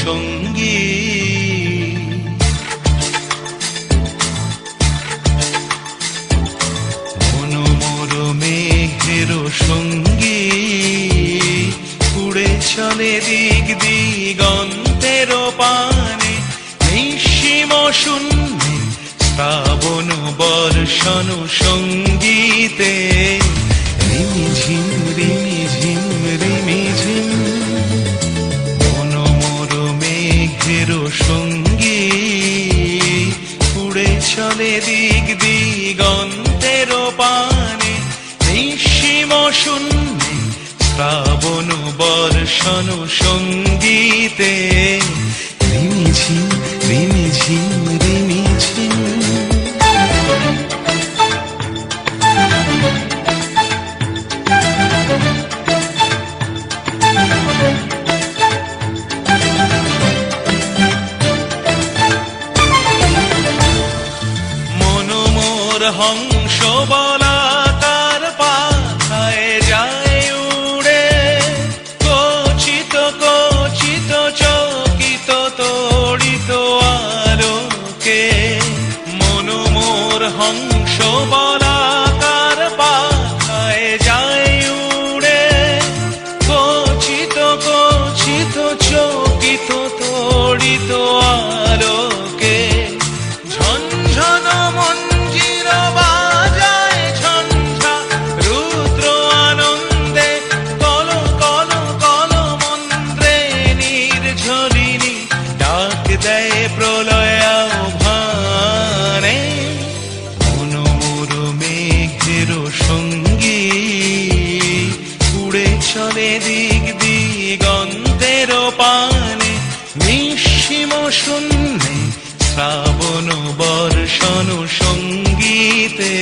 সঙ্গী। মনোমোর মেঘের সঙ্গী উড়ে চলে দিক দিগন্তের পানে, নিঃসীম শূন্যে শ্রাবণ বর্ষণ সঙ্গীতে। রিমিঝিম রিমিঝিম রিমিঝিম মনোমোর মেঘের সঙ্গী উড়ে চলে দিক দিগন্তের পানে, নিঃসীম শূন্যে শ্রাবণ বর্ষণ সঙ্গীতে। রিমিঝিম রিমিঝিম রিমিঝিম। মনোমোর হংস বলাকার পাথায় যায় উড়ে, কচিত কচিত চকিত তড়িত আলোকে। মনোমোর হংস বলাকার পাথায় যায় উড়ে, কচিত কচিত চকিত তড়িত আলোকে। ঝনঝন মঞ্জির বাজায় ঝঞ্ঝা রুদ্র আনন্দে, কল কল কল মন্ত্রে নির্ঝরিণী ডাক দেয় প্রলয় আহ্বানে। মনোমোর মেঘের সঙ্গী উড়ে চলে দিক দিগন্তের পানে, নিঃসীম শূন্যে শ্রাবণ বর্ষণ সঙ্গীতে।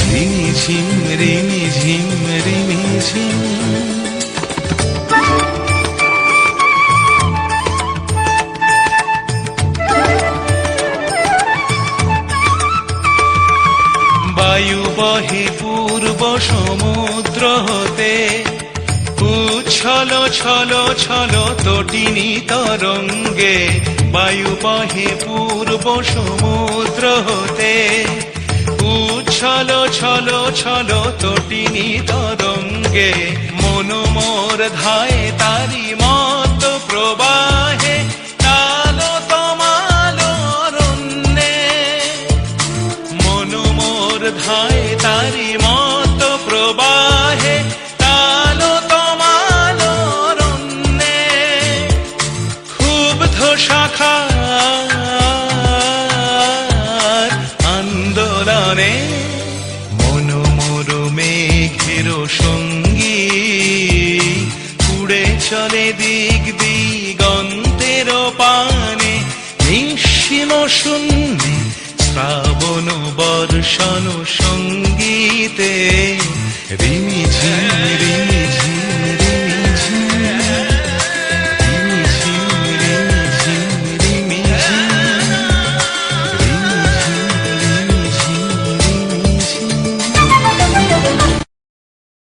রিমিঝিম রিমিঝিম রিমিঝিম। বায়ু বহে পূর্ব সমুদ্র হতে, উচ্ছল ছল ছল তটিনী তরঙ্গে। বায়ু বহে পূর্ব সমুদ্র হতে, উচ্ছল ছল ছল তটিনী তরঙ্গে। মনোমোর ধায় তারি মত প্রবাহে, তালো তমালো অরণ্যে। মনোমোর ধায় তারি মত প্রবাহে, তালো তমালো অরণ্যে। ক্ষুব্ধ শাখার আন্দোলনে, মনোমোর মেঘের সঙ্গী উড়ে চলে দিক দিগন্তের পানে, নিঃসীম শূন্যে শ্রাবণ বর্ষণ সঙ্গীতে। রিমিঝিম